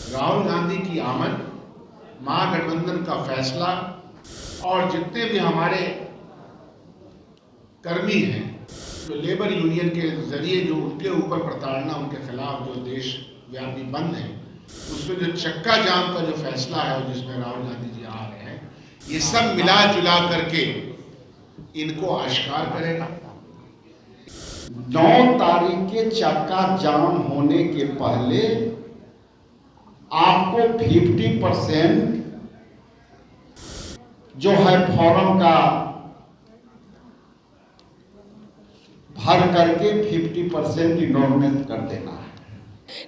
राहुल गांधी की आमद, महागठबंधन का फैसला और जितने भी हमारे कर्मी हैं जो लेबर यूनियन के जरिए जो उनके ऊपर प्रताड़ना, उनके खिलाफ जो देशव्यापी बंद है, उसमें जो चक्का जाम का जो फैसला है जिसमें राहुल गांधी जी आ रहे हैं, ये सब मिला जुला करके इनको आश्कार करेगा। 9 तारीख के चक्का जाम होने के पहले आपको 50% जो है फॉर्म का भर करके 50% इनरोलमेंट कर देना है।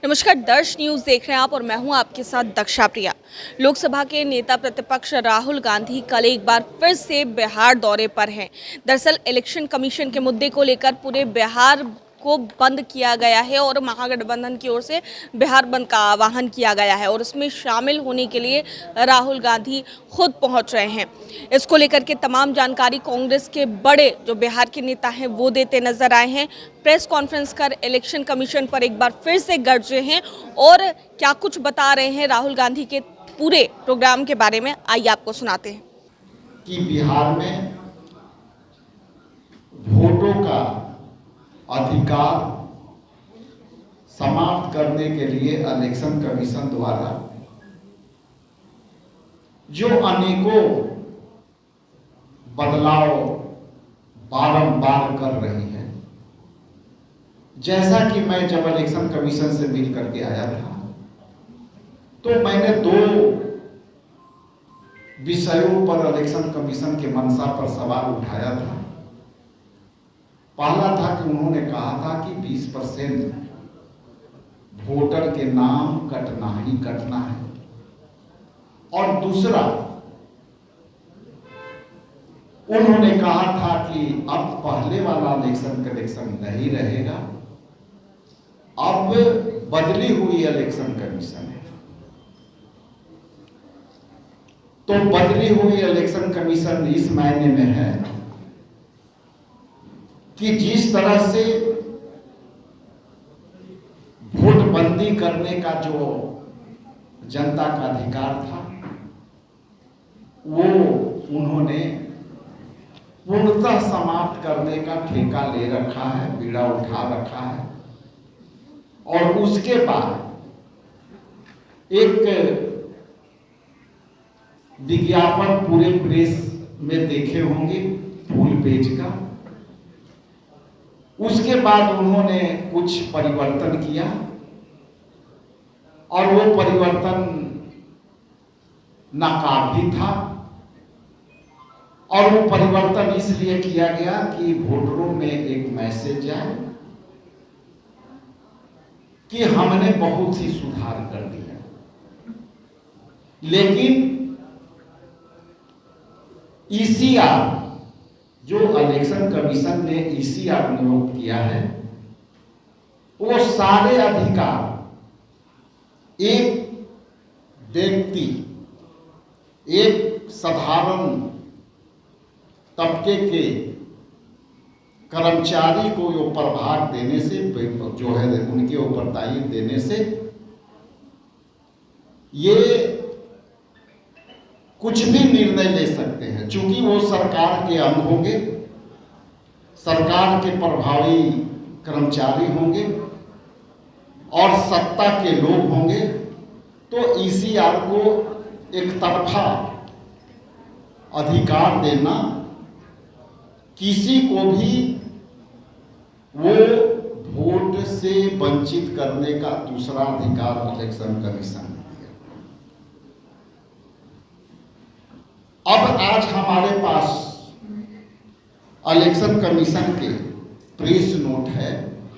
नमस्कार, दर्श न्यूज़ देख रहे हैं आप और मैं हूं आपके साथ दक्षा प्रिया। लोकसभा के नेता प्रतिपक्ष राहुल गांधी कल एक बार फिर से बिहार दौरे पर हैं। दरअसल इलेक्शन कमीशन के मुद्दे को लेकर पूरे बिहार को बंद किया गया है और महागठबंधन की ओर से बिहार बंद का आह्वान किया गया है और इसमें शामिल होने के लिए राहुल गांधी खुद पहुंच रहे हैं। इसको लेकर के तमाम जानकारी कांग्रेस के बड़े जो बिहार के नेता हैं वो देते नजर आए हैं। प्रेस कॉन्फ्रेंस कर इलेक्शन कमीशन पर एक बार फिर से गरजे हैं और क्या कुछ बता रहे हैं राहुल गांधी के पूरे प्रोग्राम के बारे में, आइए आपको सुनाते हैं कि बिहार में वोटों का अधिकार समाप्त करने के लिए इलेक्शन कमीशन द्वारा जो अनेकों बदलाव बारंबार कर रही है, जैसा कि मैं जब इलेक्शन कमीशन से मिल करके आया था तो मैंने 2 विषयों पर इलेक्शन कमीशन के मंशा पर सवाल उठाया था। पहला था कि उन्होंने कहा था कि 20% वोटर के नाम कटना ही कटना है, और दूसरा उन्होंने कहा था कि अब पहले वाला इलेक्शन कमीशन नहीं रहेगा, अब बदली हुई इलेक्शन कमीशन है। तो बदली हुई इलेक्शन कमीशन इस मायने में है कि जिस तरह से वोटबंदी करने का जो जनता का अधिकार था वो उन्होंने पूर्णतः समाप्त करने का ठेका ले रखा है, बीड़ा उठा रखा है। और उसके बाद एक विज्ञापन पूरे प्रेस में देखे होंगे फुल पेज का, उसके बाद उन्होंने कुछ परिवर्तन किया और वो परिवर्तन नाकाफी था। और वो परिवर्तन इसलिए किया गया कि वोटरों में एक मैसेज जाए कि हमने बहुत ही सुधार कर दिया। लेकिन ईसीआर जो इलेक्शन कमीशन ने ईसीआर नियुक्त किया है, वो सारे अधिकार एक व्यक्ति, एक साधारण तबके के कर्मचारी को जो प्रभार देने से, जो है उनके ऊपर दायित्व देने से ये कुछ भी निर्णय ले सकते हैं। चूंकि वो सरकार के अंग होंगे, सरकार के प्रभावी कर्मचारी होंगे और सत्ता के लोग होंगे, तो ईसीआर को एक तरफा अधिकार देना, किसी को भी वो वोट से वंचित करने का दूसरा अधिकार इलेक्शन कमीशन ने दिया। अब आज हमारे पास इलेक्शन कमीशन के प्रेस नोट है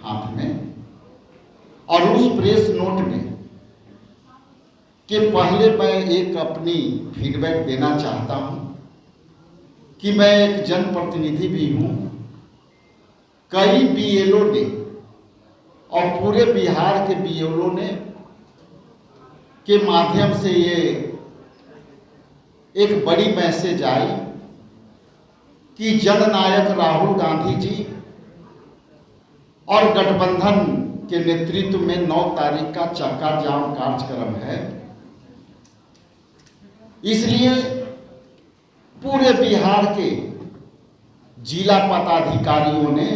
हाथ में, और उस प्रेस नोट में के पहले मैं एक अपनी फीडबैक देना चाहता हूं कि मैं एक जनप्रतिनिधि भी हूं। कई बीएलओ ने और पूरे बिहार के बीएलओ ने के माध्यम से ये एक बड़ी मैसेज आई कि जननायक राहुल गांधी जी और गठबंधन के नेतृत्व में 9 तारीख का चक्का जाम कार्यक्रम है। इसलिए पूरे बिहार के जिला पदाधिकारियों ने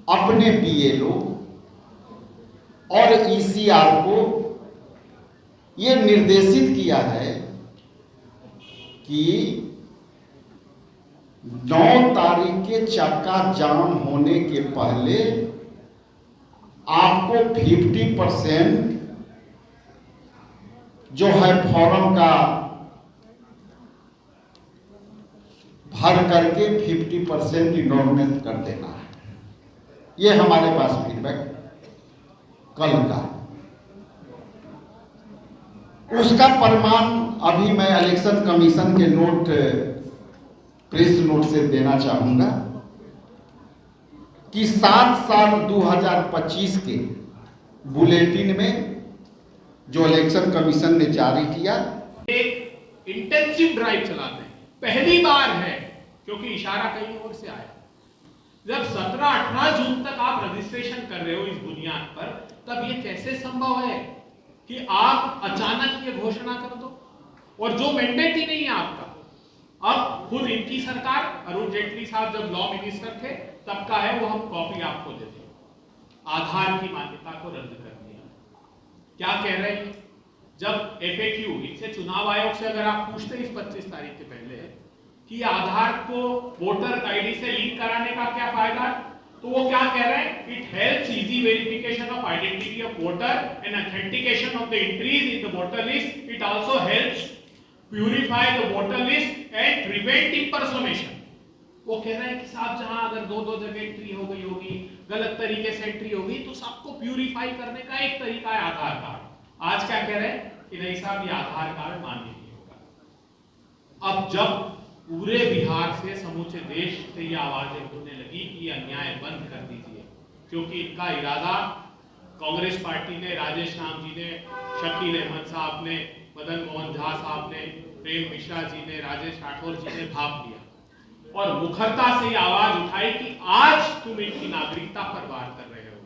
अपने बीएलओ और ईसीआर को ये निर्देशित किया है कि 9 तारीख के चक्का जाम होने के पहले आपको 50% जो है फॉर्म का भर करके 50% इनरोलमेंट कर देना है। ये हमारे पास फीडबैक कल का, उसका प्रमाण अभी मैं इलेक्शन कमीशन के प्रेस नोट से देना चाहूंगा कि 7/7/2025 के बुलेटिन में जो इलेक्शन कमीशन ने जारी किया, एक इंटेंसिव ड्राइव चलाते हैं। पहली बार है, क्योंकि इशारा कहीं और से आया। जब 17-18 जून तक आप रजिस्ट्रेशन कर रहे हो इस बुनियाद पर, तब ये कैसे संभव है कि आप अचानक ये घोषणा कर दो, और जो मैंडेट ही नहीं है आपका। अब खुद इनकी सरकार, अरुण जेटली साहब जब लॉ मिनिस्टर थे तब का है, वो हम कॉपी आपको देते हैं। आधार की मान्यता को रद्द कर दिया। क्या कह रहे हैं? जब FAQ इनसे चुनाव आयोग से अगर आप पूछते इस 25 तारीख के पहले कि आधार को वोटर आईडी से लिंक कराने का क्या फायदा है, तो वो क्या कह रहे हैं? It helps easy verification of identity of voter and authentication of the entries in the voter list. It also helps purify the voter list and prevent impersonation. वो कह रहे हैं कि साहब जहां अगर दो जगह एंट्री हो गई होगी, गलत तरीके से एंट्री होगी, तो सबको प्यूरिफाई करने का एक तरीका है आधार कार्ड। आज क्या कह रहे हैं कि नहीं साहब, ये आधार कार्ड मान्य नहीं होगा। अब जब पूरे बिहार से, समूचे देश से ये आवाजें उठने लगी कि ये अन्याय बंद कर दीजिए, क्योंकि इनका इरादा कांग्रेस पार्टी ने, राजेश राम जी ने, शकील अहमद साहब ने, मदन मोहन झा साहब ने, प्रेम मिश्रा जी ने, राजेश राठौर जी ने भाप लिया और मुखरता से ये आवाज उठाई कि आज तुम इनकी नागरिकता पर वार कर रहे हो,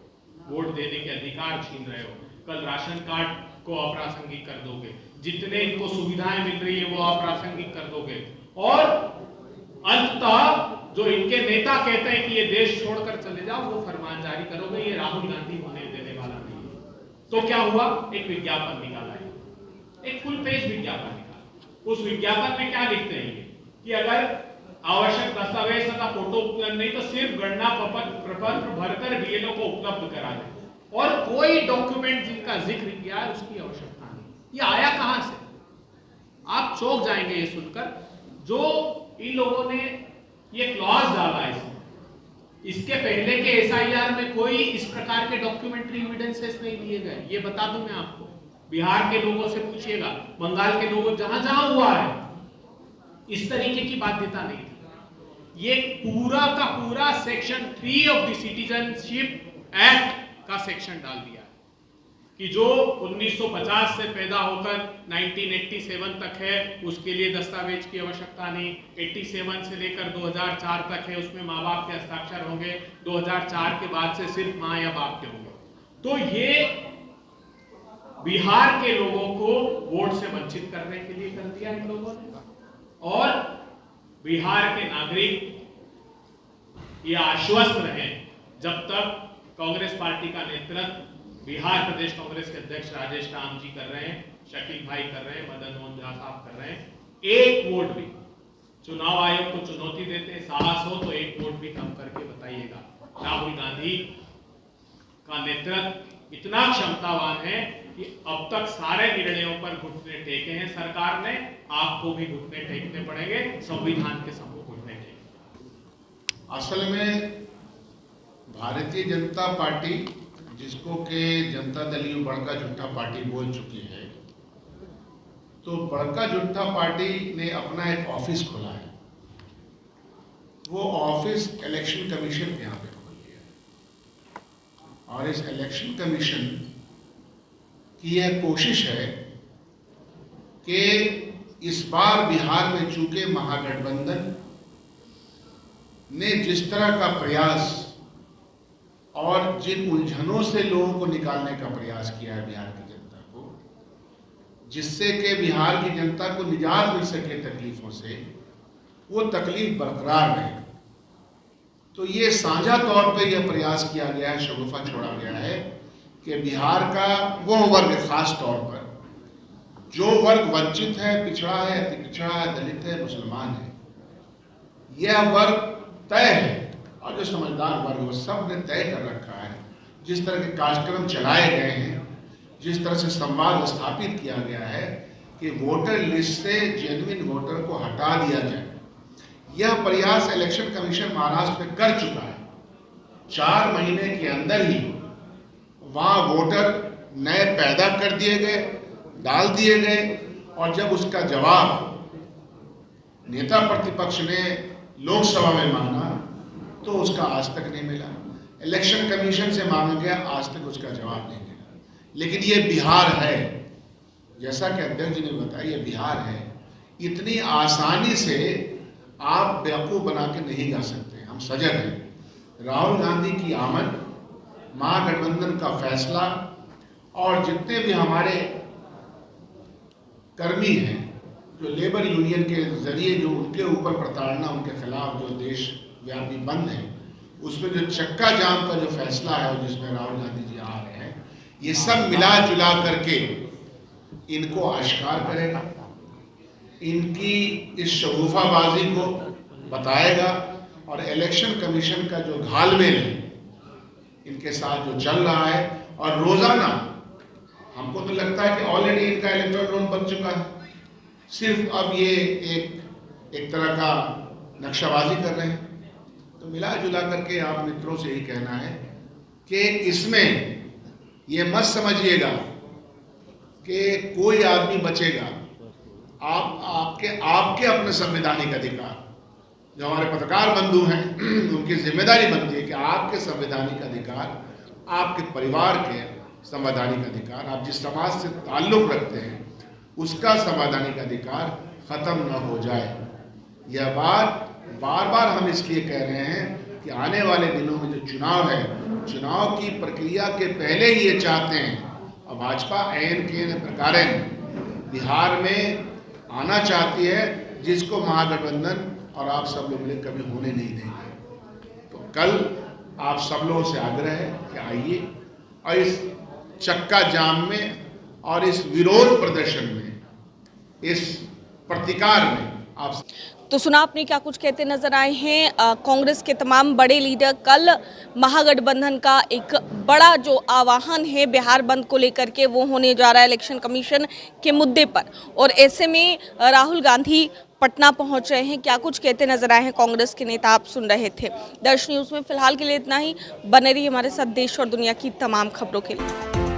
वोट देने के अधिकार छीन रहे हो, कल राशन कार्ड को अप्रासंगिक कर दोगे, जितने इनको सुविधाएं मिल रही है वो अप्रासंगिक कर दोगे, और अंततः जो इनके नेता कहते हैं कि ये देश छोड़कर चले जाओ, वो फरमान जारी करोगे। ये राहुल गांधी होने देने वाला नहीं है। तो क्या हुआ? एक विज्ञापन निकाला है, एक फुल पेज विज्ञापन निकाला। उस विज्ञापन में क्या लिखते हैं कि अगर आवश्यक दस्तावेज तथा फोटो उपलब्ध नहीं तो सिर्फ गणना प्रपत्र भरकर बीएलओ को उपलब्ध करा दें, और कोई डॉक्यूमेंट जिनका जिक्र किया है उसकी आवश्यकता नहीं। ये आया कहां से? आप चौंक जाएंगे ये सुनकर। जो इन लोगों ने ये क्लॉज डाला है, इसके पहले के SIR में कोई इस प्रकार के डॉक्यूमेंट्री एविडेंसेस नहीं लिए गए। ये बता दूं मैं आपको, बिहार के लोगों से पूछिएगा, बंगाल के लोगों, जहां जहां हुआ है इस तरीके की बाध्यता नहीं थी। ये पूरा का पूरा section 3 of the citizenship act का सेक्शन डाल दिया है कि जो 1950 से पैदा होकर 1987 तक है उसके लिए दस्तावेज की आवश्यकता नहीं, 87 से लेकर 2004 तक है उसमें माँ बाप के हस्ताक्षर होंगे, 2004 के बाद से सिर्फ माँ या बाप के होंगे। तो ये बिहार के लोगों को वोट से वंचित करने के लिए कर दिया इन लोगों ने, और बिहार के नागरिक ये आश्वस्त रहे जब तक कांग्रेस पार्टी का नेतृत्व बिहार प्रदेश कांग्रेस के अध्यक्ष राजेश राम जी कर रहे हैं, शकील भाई कर रहे हैं, मदन मोहन झा साहब कर रहे हैं, एक वोट भी चुनाव आयोग को चुनौती देते, साहस हो तो एक वोट भी कम करके बताइएगा। राहुल गांधी का नेतृत्व इतना क्षमतावान है कि अब तक सारे निर्णयों पर घुटने टेके हैं सरकार ने, आपको भी घुटने टेकने पड़ेंगे, संविधान के सम्मुख घुटने टेकने। असल में भारतीय जनता पार्टी, जिसको के जनता दल यू बड़का झूठा पार्टी बोल चुकी है, तो बड़का झूठा पार्टी ने अपना एक ऑफिस खोला है। वो ऑफिस इलेक्शन कमीशन के यहाँ पे खोल दिया है, और इस इलेक्शन कमीशन की यह कोशिश है कि इस बार बिहार में चूंकि महागठबंधन ने जिस तरह का प्रयास और जिन उलझनों से लोगों को निकालने का प्रयास किया है बिहार की जनता को, जिससे कि बिहार की जनता को निजात मिल सके तकलीफों से, वो तकलीफ बरकरार रहे। तो ये साझा तौर पे यह प्रयास किया गया है, शगुफा छोड़ा गया है कि बिहार का वो वर्ग, खास तौर पर जो वर्ग वंचित है, पिछड़ा है, अति पिछड़ा है, दलित है, मुसलमान है, यह वर्ग तय है। और जो समझदार वर्ग वो सब ने तय कर रखा है। जिस तरह के कार्यक्रम चलाए गए हैं, जिस तरह से संवाद स्थापित किया गया है कि वोटर लिस्ट से जेन्युइन वोटर को हटा दिया जाए, यह प्रयास इलेक्शन कमीशन महाराष्ट्र में कर चुका है। 4 महीने के अंदर ही वहां वोटर नए पैदा कर दिए गए, डाल दिए गए, और जब उसका जवाब नेता प्रतिपक्ष ने लोकसभा में मांगा तो उसका आज तक नहीं मिला। इलेक्शन कमीशन से मांगा गया, आज तक उसका जवाब नहीं मिला। लेकिन ये बिहार है, जैसा कि अध्यक्ष जी ने बताया, ये बिहार है। इतनी आसानी से आप बेवकूफ बना के नहीं जा सकते। हम सजग हैं। राहुल गांधी की आमद, महागठबंधन का फैसला, और जितने भी हमारे कर्मी हैं जो लेबर यूनियन के जरिए जो उनके ऊपर प्रताड़ना, उनके खिलाफ जो देश व्यापी बंद है, उसमें जो चक्का जाम का जो फैसला है जिसमें राहुल गांधी जी आ रहे हैं, ये सब मिला जुला करके इनको आश्कार करेगा, इनकी इस शगुफाबाजी को बताएगा, और इलेक्शन कमीशन का जो घालमेल है इनके साथ जो चल रहा है, और रोजाना हमको तो लगता है कि ऑलरेडी इनका इलेक्ट्रल रोल बन चुका है, सिर्फ अब ये एक तरह का नक्शाबाजी कर रहे हैं। तो मिला जुला करके आप मित्रों से ही कहना है कि इसमें ये मत समझिएगा कि कोई आदमी बचेगा। आपके अपने संवैधानिक अधिकार, जो हमारे पत्रकार बंधु हैं उनकी जिम्मेदारी बनती है कि आपके संवैधानिक अधिकार, आपके परिवार के संवैधानिक अधिकार, आप जिस समाज से ताल्लुक रखते हैं उसका संवैधानिक अधिकार खत्म न हो जाए। यह बात बार बार हम इसलिए कह रहे हैं कि आने वाले दिनों में जो चुनाव है, चुनाव की प्रक्रिया के पहले ही ये चाहते हैं, और भाजपा एन के प्रकार बिहार में आना चाहती है, जिसको महागठबंधन और आप सब लोग मिले कभी होने नहीं देंगे। तो कल आप सब लोगों से आग्रह है कि आइए और इस चक्का जाम में और इस विरोध प्रदर्शन में, इस प्रतिकार में आप। तो सुना आपने क्या कुछ कहते नजर आए हैं कांग्रेस के तमाम बड़े लीडर। कल महागठबंधन का एक बड़ा जो आह्वान है बिहार बंद को लेकर के, वो होने जा रहा है इलेक्शन कमीशन के मुद्दे पर, और ऐसे में राहुल गांधी पटना पहुंच रहे हैं। क्या कुछ कहते नजर आए हैं कांग्रेस के नेता, आप सुन रहे थे। दर्श न्यूज़ में फिलहाल के लिए इतना ही। बने रहिए हमारे साथ देश और दुनिया की तमाम खबरों के लिए।